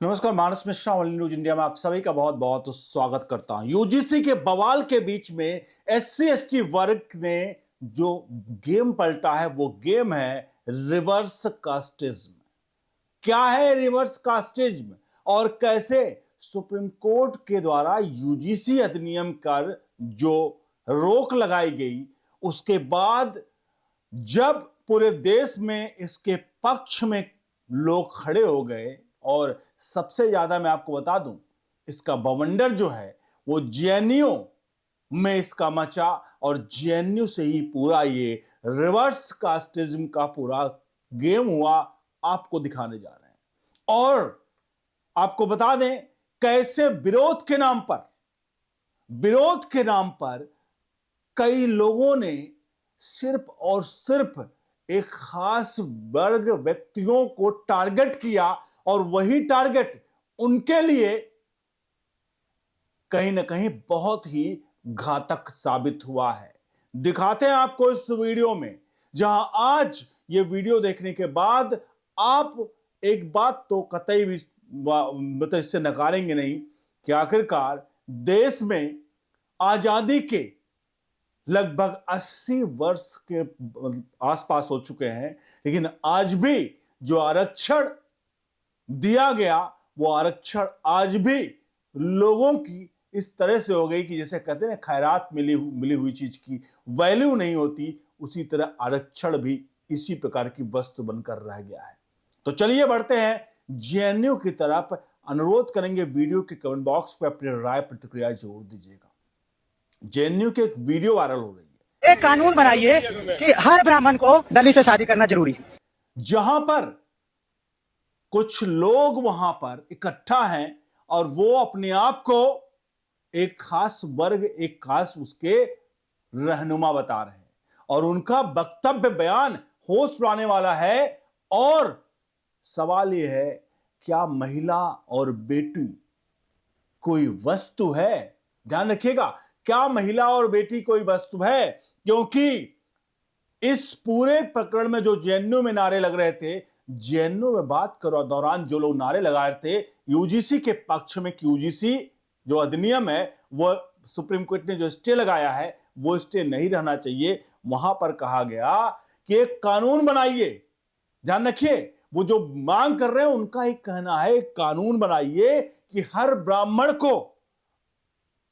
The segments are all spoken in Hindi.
नमस्कार, मानस मिश्रा ओनली न्यूज इंडिया में आप सभी का बहुत बहुत स्वागत करता हूं। यूजीसी के बवाल के बीच में एससी एसटी वर्ग ने जो गेम पलटा है वो गेम है रिवर्स कास्टिज्म। क्या है रिवर्स कास्टिज्म और कैसे सुप्रीम कोर्ट के द्वारा यूजीसी अधिनियम कर जो रोक लगाई गई, उसके बाद जब पूरे देश में इसके पक्ष में लोग खड़े हो गए और सबसे ज्यादा मैं आपको बता दूं, इसका बवंडर जो है वो जेएनयू में इसका मचा और जेएनयू से ही पूरा ये रिवर्स कास्टिज्म का पूरा गेम हुआ, आपको दिखाने जा रहे हैं। और आपको बता दें कैसे विरोध के नाम पर कई लोगों ने सिर्फ और सिर्फ एक खास वर्ग व्यक्तियों को टारगेट किया और वही टारगेट उनके लिए कहीं ना कहीं बहुत ही घातक साबित हुआ है। दिखाते हैं आपको इस वीडियो में, जहां आज ये वीडियो देखने के बाद आप एक बात तो कतई भी मतलब इससे नकारेंगे नहीं कि आखिरकार देश में आजादी के लगभग 80 वर्ष के आसपास हो चुके हैं, लेकिन आज भी जो आरक्षण दिया गया वो आरक्षण आज भी लोगों की इस तरह से हो गई कि जैसे कहते हैं खैरात मिली हुई चीज की वैल्यू नहीं होती, उसी तरह आरक्षण भी इसी प्रकार की वस्तु बनकर रह गया है। तो चलिए बढ़ते हैं जेएनयू की तरफ। अनुरोध करेंगे वीडियो के कमेंट बॉक्स पर अपनी राय प्रतिक्रिया जरूर दीजिएगा। जेएनयू की एक वीडियो वायरल हो रही है। एक कानून बनाइए कि हर ब्राह्मण को दलित से शादी करना जरूरी है। जहां पर कुछ लोग वहां पर इकट्ठा हैं और वो अपने आप को एक खास वर्ग, एक खास उसके रहनुमा बता रहे हैं और उनका वक्तव्य बयान होश उड़ाने वाला है। और सवाल यह है, क्या महिला और बेटी कोई वस्तु है? ध्यान रखिएगा, क्या महिला और बेटी कोई वस्तु है? क्योंकि इस पूरे प्रकरण में जो जेएनयू में नारे लग रहे थे, जेएनयू में बात करो दौरान जो लोग नारे लगा रहे थे यूजीसी के पक्ष में कि यूजीसी जो अधिनियम है वो सुप्रीम कोर्ट ने जो स्टे लगाया है वो स्टे नहीं रहना चाहिए, वहां पर कहा गया कि एक कानून बनाइए। ध्यान रखिए, वो जो मांग कर रहे हैं उनका एक कहना है एक कानून बनाइए कि हर ब्राह्मण को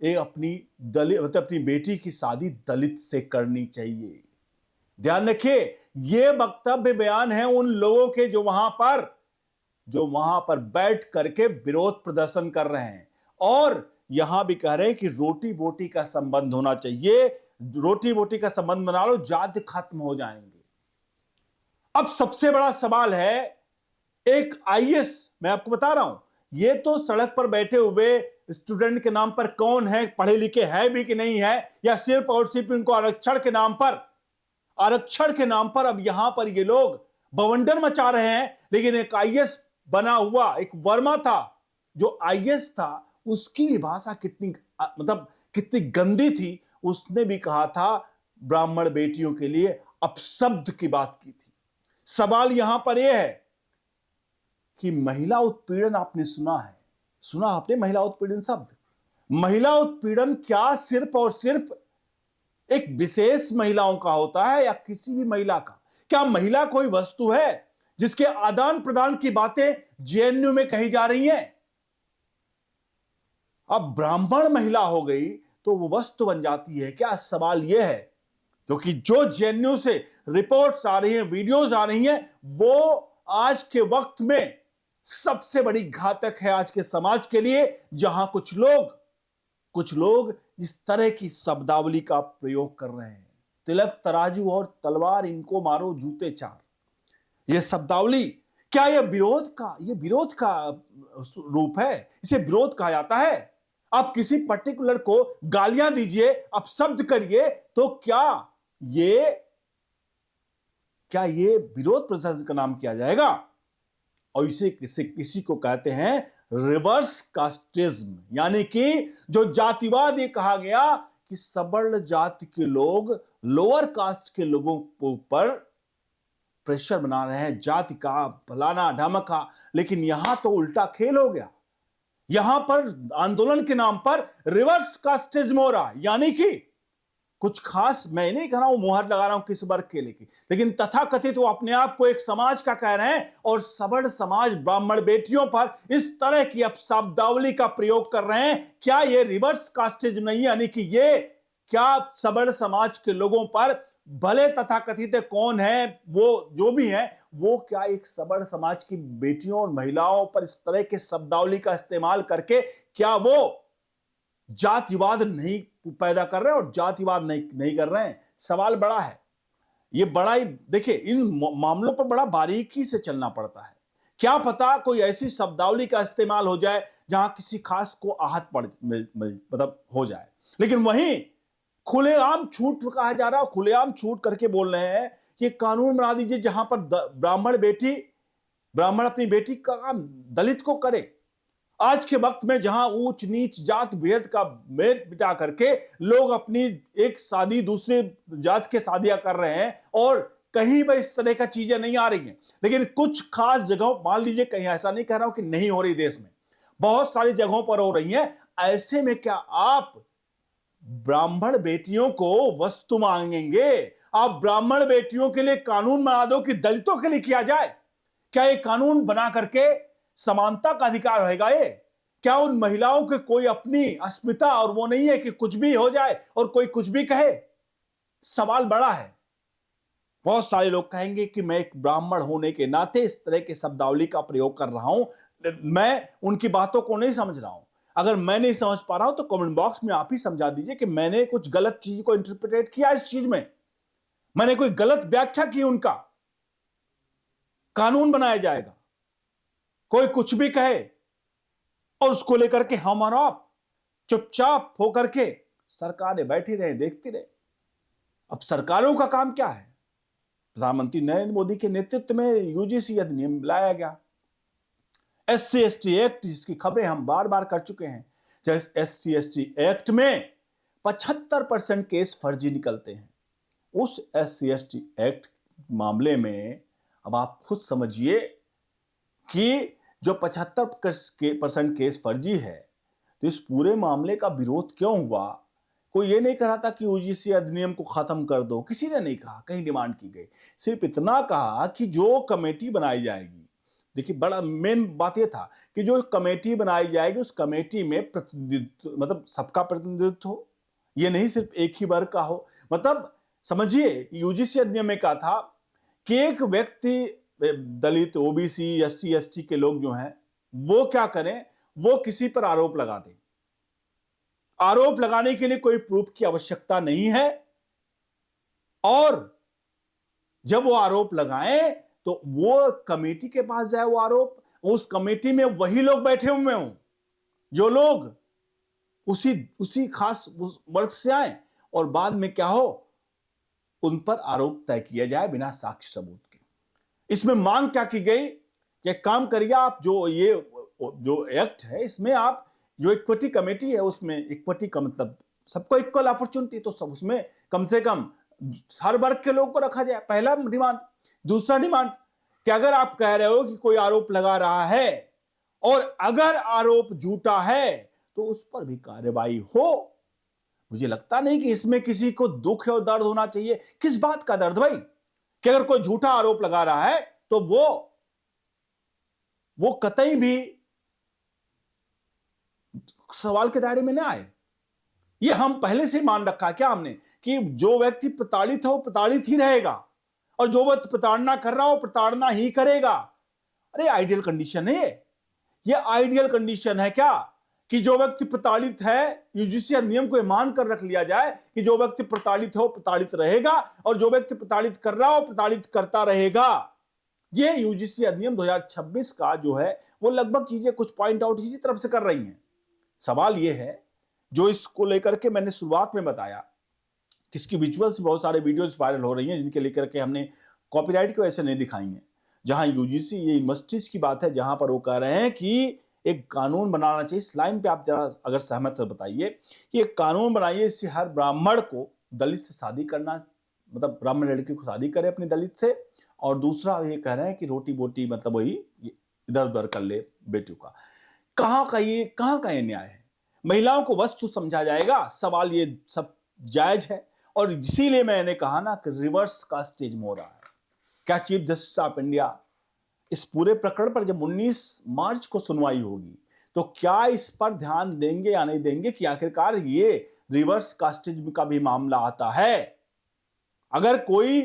अपनी दलित मतलब अपनी बेटी की शादी दलित से करनी चाहिए। ध्यान रखिए, यह वक्तव्य बयान है उन लोगों के जो वहां पर बैठ करके विरोध प्रदर्शन कर रहे हैं और यहां भी कह रहे हैं कि रोटी बोटी का संबंध होना चाहिए, रोटी बोटी का संबंध बना लो, जाति खत्म हो जाएंगे। अब सबसे बड़ा सवाल है, एक आईएएस, मैं आपको बता रहा हूं, ये तो सड़क पर बैठे हुए स्टूडेंट के नाम पर कौन है, पढ़े लिखे है भी कि नहीं है, या सिर्फ और सिर्फ इनको आरक्षण के नाम पर अब यहां पर ये लोग बवंडर मचा रहे हैं। लेकिन एक आईएएस बना हुआ एक वर्मा था, जो आईएएस था, उसकी भी भाषा कितनी गंदी थी। उसने भी कहा था ब्राह्मण बेटियों के लिए अपशब्द की बात की थी। सवाल यहां पर यह है कि महिला उत्पीड़न आपने सुना आपने महिला उत्पीड़न शब्द? महिला उत्पीड़न क्या सिर्फ और सिर्फ एक विशेष महिलाओं का होता है या किसी भी महिला का? क्या महिला कोई वस्तु है जिसके आदान प्रदान की बातें जेएनयू में कही जा रही हैं? अब ब्राह्मण महिला हो गई तो वो वस्तु बन जाती है क्या? सवाल यह है, क्योंकि जो जेएनयू से रिपोर्ट्स आ रही हैं, वीडियोस आ रही हैं, वो आज के वक्त में सबसे बड़ी घातक है आज के समाज के लिए, जहां कुछ लोग इस तरह की शब्दावली का प्रयोग कर रहे हैं। तिलक तराजू और तलवार इनको मारो जूते चार, यह शब्दावली क्या यह विरोध का रूप है? इसे विरोध कहा जाता है? आप किसी पर्टिकुलर को गालियां दीजिए, अपशब्द करिए, तो क्या ये विरोध प्रदर्शन का नाम किया जाएगा? और इसे किसी को कहते हैं रिवर्स कास्टिज्म, यानी कि जो जातिवाद, ये कहा गया कि सवर्ण जाति के लोग लोअर कास्ट के लोगों पर प्रेशर बना रहे हैं जाति का, फलाना ढमका, लेकिन यहां तो उल्टा खेल हो गया। यहां पर आंदोलन के नाम पर रिवर्स कास्टिज्म हो रहा, यानी कि कुछ खास, मैं नहीं कह रहा हूं, मुहर लगा रहा हूं किस वर्ग के लेके, लेकिन तथाकथित वो अपने आप को एक समाज का कह रहे हैं और सबड़ समाज ब्राह्मण बेटियों पर इस तरह की शब्दावली का प्रयोग कर रहे हैं। क्या ये रिवर्स कास्टिज्म नहीं है? यानी कि ये क्या सबड़ समाज के लोगों पर, भले तथाकथित कौन है वो, जो भी है वो, क्या एक सबड़ समाज की बेटियों और महिलाओं पर इस तरह के शब्दावली का इस्तेमाल करके क्या वो जातिवाद नहीं पैदा कर रहे हैं और जातिवाद नहीं कर रहे हैं? सवाल बड़ा है। ये बड़ा ही, देखिए, इन मामलों पर बड़ा बारीकी से चलना पड़ता है। क्या पता कोई ऐसी शब्दावली का इस्तेमाल हो जाए जहां किसी खास को आहत पड़ मतलब हो जाए, लेकिन वहीं खुलेआम छूट कहा जा रहा है, खुलेआम छूट करके बोल रहे हैं कि कानून बना दीजिए जहां पर ब्राह्मण अपनी बेटी का काम दलित को करे। आज के वक्त में जहां ऊंच नीच जात भेद का मेल बिठा करके लोग अपनी एक शादी दूसरे जात के शादियां कर रहे हैं और कहीं पर इस तरह का चीजें नहीं आ रही हैं, लेकिन कुछ खास जगहों, मान लीजिए, कहीं ऐसा नहीं कह रहा हूं कि नहीं हो रही, देश में बहुत सारी जगहों पर हो रही हैं। ऐसे में क्या आप ब्राह्मण बेटियों को वस्तु मांगेंगे? आप ब्राह्मण बेटियों के लिए कानून बना दो कि दलितों के लिए किया जाए? क्या ये कानून बना करके समानता का अधिकार रहेगा? ये क्या उन महिलाओं के कोई अपनी अस्मिता और वो नहीं है कि कुछ भी हो जाए और कोई कुछ भी कहे? सवाल बड़ा है। बहुत सारे लोग कहेंगे कि मैं एक ब्राह्मण होने के नाते इस तरह के शब्दावली का प्रयोग कर रहा हूं, मैं उनकी बातों को नहीं समझ रहा हूं। अगर मैं नहीं समझ पा रहा हूं तो कमेंट बॉक्स में आप ही समझा दीजिए कि मैंने कुछ गलत चीज को इंटरप्रेट किया, इस चीज में मैंने कोई गलत व्याख्या की उनका। कानून बनाया जाएगा, कोई कुछ भी कहे और उसको लेकर के हम और आप चुपचाप होकर के सरकारें बैठी रहे, देखती रहे। अब सरकारों का काम क्या है? प्रधानमंत्री नरेंद्र मोदी के नेतृत्व में यूजीसी अधिनियम लाया गया, SC/ST एक्ट, जिसकी खबरें हम बार बार कर चुके हैं। जैसे SC/ST एक्ट में 75% केस फर्जी निकलते हैं। उस SC/ST एक्ट मामले में अब आप खुद समझिए कि जो 75% केस फर्जी है, तो इस पूरे मामले का विरोध क्यों हुआ? कोई ये नहीं कह रहा था कि यूजीसी अधिनियम को खत्म कर दो, किसी ने नहीं कहा, कहीं डिमांड की गई। सिर्फ इतना कहा कि जो कमेटी बनाई जाएगी, देखिए बड़ा मेन बात यह था कि जो कमेटी बनाई जाएगी उस कमेटी में प्रतिनिधित्व, मतलब सबका प्रतिनिधित्व हो, ये नहीं सिर्फ एक ही वर्ग का हो। मतलब समझिए, यूजीसी अधिनियम में कहा था कि एक व्यक्ति, दलित, ओबीसी, SC/ST के लोग जो हैं वो क्या करें, वो किसी पर आरोप लगा दें। आरोप लगाने के लिए कोई प्रूफ की आवश्यकता नहीं है, और जब वो आरोप लगाएं तो वो कमेटी के पास जाए वो आरोप, उस कमेटी में वही लोग बैठे हुए हों जो लोग उसी खास वर्ग से आए, और बाद में क्या हो, उन पर आरोप तय किया जाए बिना साक्ष्य सबूत के। इसमें मांग क्या की गई कि काम करिए आप, जो एक्ट है इसमें आप जो इक्विटी कमेटी है, उसमें इक्विटी का मतलब सबको इक्वल अपॉर्चुनिटी, तो सब उसमें कम से कम हर वर्ग के लोगों को रखा जाए, पहला डिमांड। दूसरा डिमांड कि अगर आप कह रहे हो कि कोई आरोप लगा रहा है और अगर आरोप झूठा है तो उस पर भी कार्रवाई हो। मुझे लगता नहीं कि इसमें किसी को दुख और दर्द होना चाहिए। किस बात का दर्द भाई, कि अगर कोई झूठा आरोप लगा रहा है तो वो कतई भी सवाल के दायरे में ना आए। ये हम पहले से मान रखा क्या हमने कि जो व्यक्ति प्रताड़ित है वो प्रताड़ित ही रहेगा, और जो व्यक्ति प्रताड़ना कर रहा हो प्रताड़ना ही करेगा। अरे आइडियल कंडीशन है ये आइडियल कंडीशन है क्या कि जो व्यक्ति प्रताड़ित है, यूजीसी अधिनियम को मान कर रख लिया जाए कि जो व्यक्ति प्रताड़ित हो प्रताड़ित रहेगा, और जो व्यक्ति प्रताड़ित कर रहा हो प्रताड़ित करता रहेगा। ये यूजीसी अधिनियम 2026 का जो है वो लगभग चीजें कुछ पॉइंट आउट इसी तरफ से कर रही हैं। सवाल ये है, जो इसको लेकर के मैंने शुरुआत में बताया कि इसकी विजुअल्स, बहुत सारे वीडियोस वायरल हो रही हैं जिनके लेकर के हमने कॉपीराइट की वजह से नहीं दिखाई हैं, जहां यूजीसी, ये यूनिवर्सिटीज की बात है, जहां पर वो कह रहे हैं कि एक कानून बनाना चाहिए। इस लाइन पे आप जरा अगर सहमत हो बताइए कि एक कानून बनाइए इससे हर ब्राह्मण को दलित से शादी करना, मतलब ब्राह्मण लड़की को शादी करे अपनी दलित से, और दूसरा ये कह रहे हैं कि रोटी बोटी मतलब वही इधर उधर कर ले बेटियों का। कहाँ का ये न्याय है? महिलाओं को वस्तु समझा जाएगा, सवाल ये सब जायज है। और इसीलिए मैंने कहा ना कि रिवर्स कास्टेज में हो रहा है। क्या चीफ जस्टिस ऑफ इंडिया इस पूरे प्रकरण पर जब 19 मार्च को सुनवाई होगी तो क्या इस पर ध्यान देंगे या नहीं देंगे कि आखिरकार ये रिवर्स कास्टेज का भी मामला आता है? अगर कोई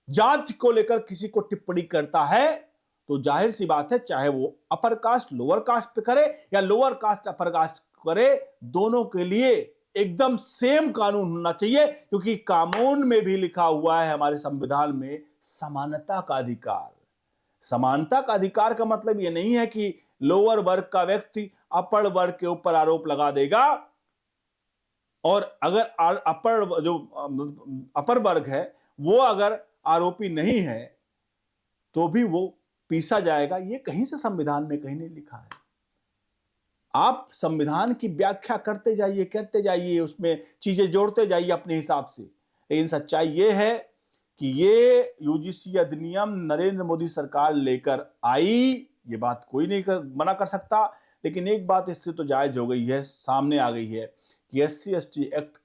जाति को लेकर किसी को टिप्पणी करता है तो जाहिर सी बात है, चाहे वो अपर कास्ट लोअर कास्ट पे करे या लोअर कास्ट अपर कास्ट करे, दोनों के लिए एकदम सेम कानून होना चाहिए, क्योंकि कानून में भी लिखा हुआ है, हमारे संविधान में, समानता का अधिकार। समानता का अधिकार का मतलब यह नहीं है कि लोअर वर्ग का व्यक्ति अपर वर्ग के ऊपर आरोप लगा देगा, और अगर अपर वर्ग है वो अगर आरोपी नहीं है तो भी वो पीसा जाएगा। ये कहीं से संविधान में कहीं नहीं लिखा है। आप संविधान की व्याख्या करते जाइए, उसमें चीजें जोड़ते जाइए अपने हिसाब से। लेकिन सच्चाई ये है कि ये यूजीसी अधिनियम नरेंद्र मोदी सरकार लेकर आई, ये बात कोई नहीं मना कर सकता। लेकिन एक बात इससे तो जायज हो गई है, सामने आ गई है कि SC/ST एक्ट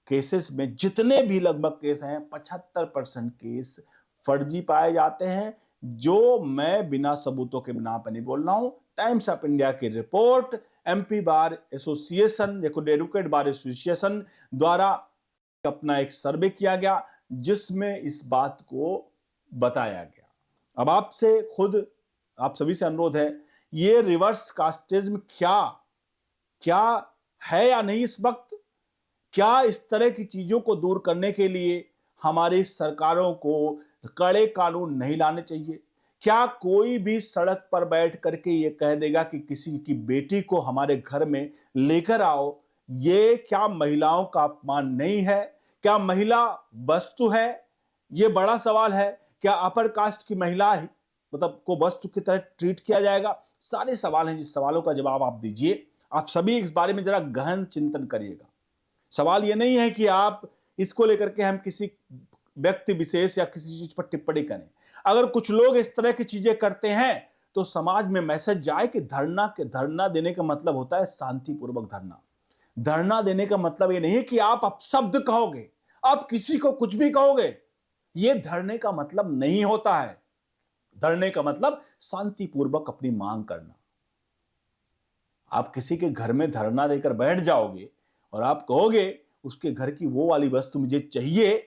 केसेस में जितने भी लगभग केस हैं 75% केस फर्जी पाए जाते हैं, जो मैं बिना सबूतों के बिना पर नहीं बोल रहा हूं। टाइम्स ऑफ इंडिया की report, MP bar association, advocate bar association द्वारा अपना एक सर्वे किया गया जिसमें इस बात को बताया गया। अब आपसे खुद आप सभी से अनुरोध है, ये रिवर्स कास्टेज में क्या है या नहीं इस वक्त? क्या इस तरह की चीजों को दूर करने के लिए हमारी सरकारों को कड़े कानून नहीं लाने चाहिए? क्या कोई भी सड़क पर बैठ करके ये कह देगा कि किसी की बेटी को हमारे घर में लेकर आओ? ये क्या महिलाओं का अपमान नहीं है? क्या महिला वस्तु है? ये बड़ा सवाल है। क्या अपर कास्ट की महिला मतलब को वस्तु की तरह ट्रीट किया जाएगा? सारे सवाल हैं, जिस सवालों का जवाब आप दीजिए। आप सभी इस बारे में जरा गहन चिंतन करिएगा। सवाल ये नहीं है कि आप इसको लेकर के हम किसी व्यक्ति विशेष या किसी चीज पर टिप्पणी करें। अगर कुछ लोग इस तरह की चीजें करते हैं तो समाज में मैसेज जाए कि धरना देने का मतलब होता है शांतिपूर्वक धरना। धरना देने का मतलब ये नहीं है कि आप अपशब्द कहोगे, आप किसी को कुछ भी कहोगे। ये धरने का मतलब नहीं होता है। धरने का मतलब शांतिपूर्वक अपनी मांग करना। आप किसी के घर में धरना देकर बैठ जाओगे और आप कहोगे उसके घर की वो वाली वस्तु मुझे चाहिए,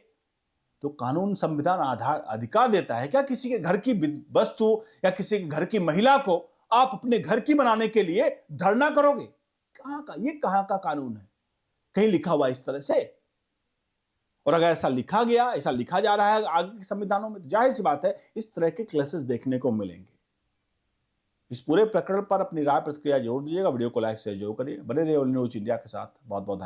तो कानून संविधान अधिकार देता है क्या किसी के घर की वस्तु या किसी के घर की महिला को आप अपने घर की बनाने के लिए धरना करोगे? कहां का कानून है? कहीं लिखा हुआ इस तरह से? और अगर ऐसा लिखा गया, ऐसा लिखा जा रहा है आगे के संविधानों में, तो जाहिर सी बात है इस तरह के क्लेसेस देखने को मिलेंगे। इस पूरे प्रकरण पर अपनी राय प्रतिक्रिया जरूर दीजिएगा। वीडियो को लाइक से जरूर करिए। बने रहिए ऑल न्यूज इंडिया के साथ। बहुत बहुत धन्यवाद।